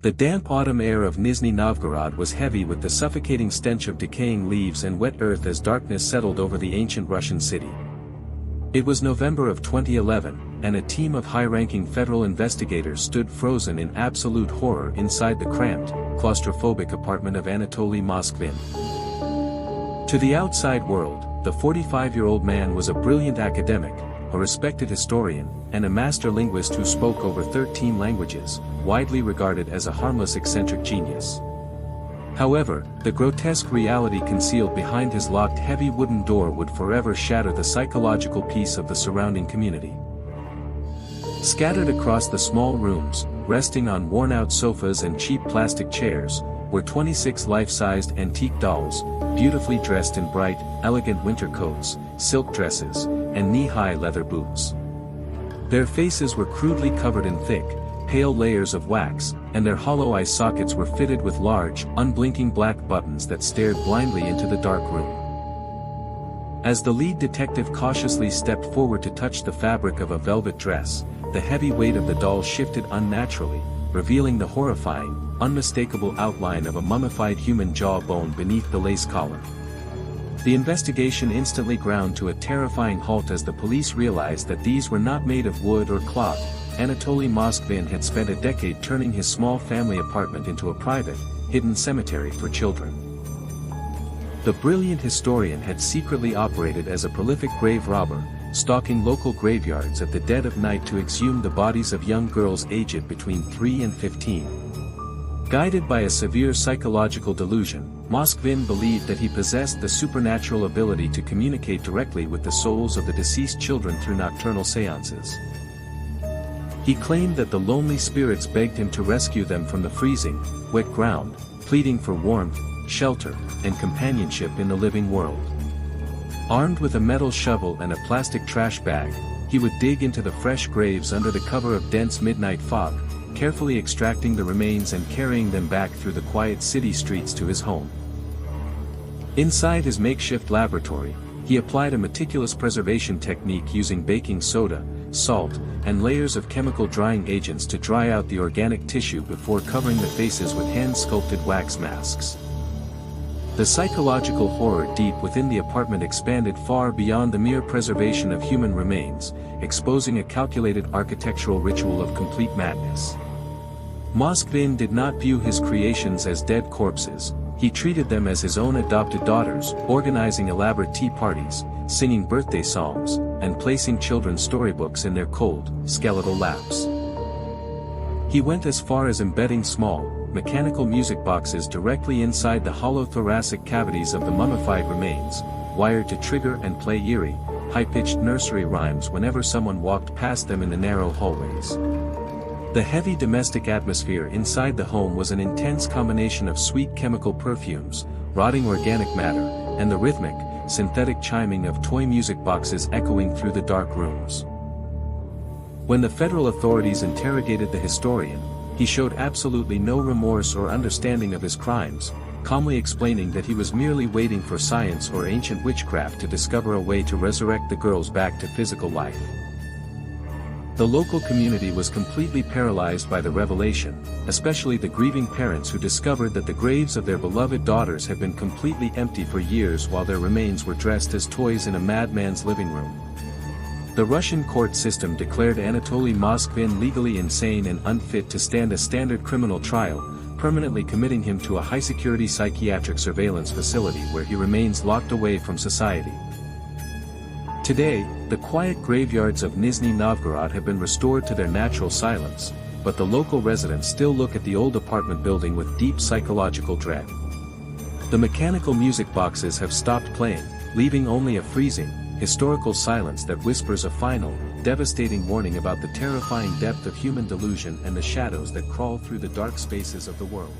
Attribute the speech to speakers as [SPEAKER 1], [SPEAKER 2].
[SPEAKER 1] The damp autumn air of Nizhny Novgorod was heavy with the suffocating stench of decaying leaves and wet earth as darkness settled over the ancient Russian city. It was November of 2011, and a team of high-ranking federal investigators stood frozen in absolute horror inside the cramped, claustrophobic apartment of Anatoly Moskvin. To the outside world, the 45-year-old man was a brilliant academic, a respected historian, and a master linguist who spoke over 13 languages, widely regarded as a harmless eccentric genius. However, the grotesque reality concealed behind his locked heavy wooden door would forever shatter the psychological peace of the surrounding community. Scattered across the small rooms, resting on worn-out sofas and cheap plastic chairs, were 26 life-sized antique dolls, beautifully dressed in bright, elegant winter coats, silk dresses, and knee-high leather boots. Their faces were crudely covered in thick, pale layers of wax, and their hollow eye sockets were fitted with large, unblinking black buttons that stared blindly into the dark room. As the lead detective cautiously stepped forward to touch the fabric of a velvet dress, the heavy weight of the doll shifted unnaturally, revealing the horrifying, unmistakable outline of a mummified human jawbone beneath the lace collar. The investigation instantly ground to a terrifying halt as the police realized that these were not made of wood or cloth. Anatoly Moskvin had spent a decade turning his small family apartment into a private, hidden cemetery for children. The brilliant historian had secretly operated as a prolific grave robber, stalking local graveyards at the dead of night to exhume the bodies of young girls aged between 3 and 15. Guided by a severe psychological delusion, Moskvin believed that he possessed the supernatural ability to communicate directly with the souls of the deceased children through nocturnal seances. He claimed that the lonely spirits begged him to rescue them from the freezing, wet ground, pleading for warmth, shelter, and companionship in the living world. Armed with a metal shovel and a plastic trash bag, he would dig into the fresh graves under the cover of dense midnight fog, carefully extracting the remains and carrying them back through the quiet city streets to his home. Inside his makeshift laboratory, he applied a meticulous preservation technique using baking soda, salt, and layers of chemical drying agents to dry out the organic tissue before covering the faces with hand-sculpted wax masks. The psychological horror deep within the apartment expanded far beyond the mere preservation of human remains, exposing a calculated architectural ritual of complete madness. Moskvin did not view his creations as dead corpses. He treated them as his own adopted daughters, organizing elaborate tea parties, singing birthday songs, and placing children's storybooks in their cold, skeletal laps. He went as far as embedding small, mechanical music boxes directly inside the hollow thoracic cavities of the mummified remains, wired to trigger and play eerie, high-pitched nursery rhymes whenever someone walked past them in the narrow hallways. The heavy domestic atmosphere inside the home was an intense combination of sweet chemical perfumes, rotting organic matter, and the rhythmic, synthetic chiming of toy music boxes echoing through the dark rooms. When the federal authorities interrogated the historian, he showed absolutely no remorse or understanding of his crimes, calmly explaining that he was merely waiting for science or ancient witchcraft to discover a way to resurrect the girls back to physical life. The local community was completely paralyzed by the revelation, especially the grieving parents who discovered that the graves of their beloved daughters had been completely empty for years while their remains were dressed as toys in a madman's living room. The Russian court system declared Anatoly Moskvin legally insane and unfit to stand a standard criminal trial, permanently committing him to a high-security psychiatric surveillance facility where he remains locked away from society. Today, the quiet graveyards of Nizhny Novgorod have been restored to their natural silence, but the local residents still look at the old apartment building with deep psychological dread. The mechanical music boxes have stopped playing, leaving only a freezing, historical silence that whispers a final, devastating warning about the terrifying depth of human delusion and the shadows that crawl through the dark spaces of the world.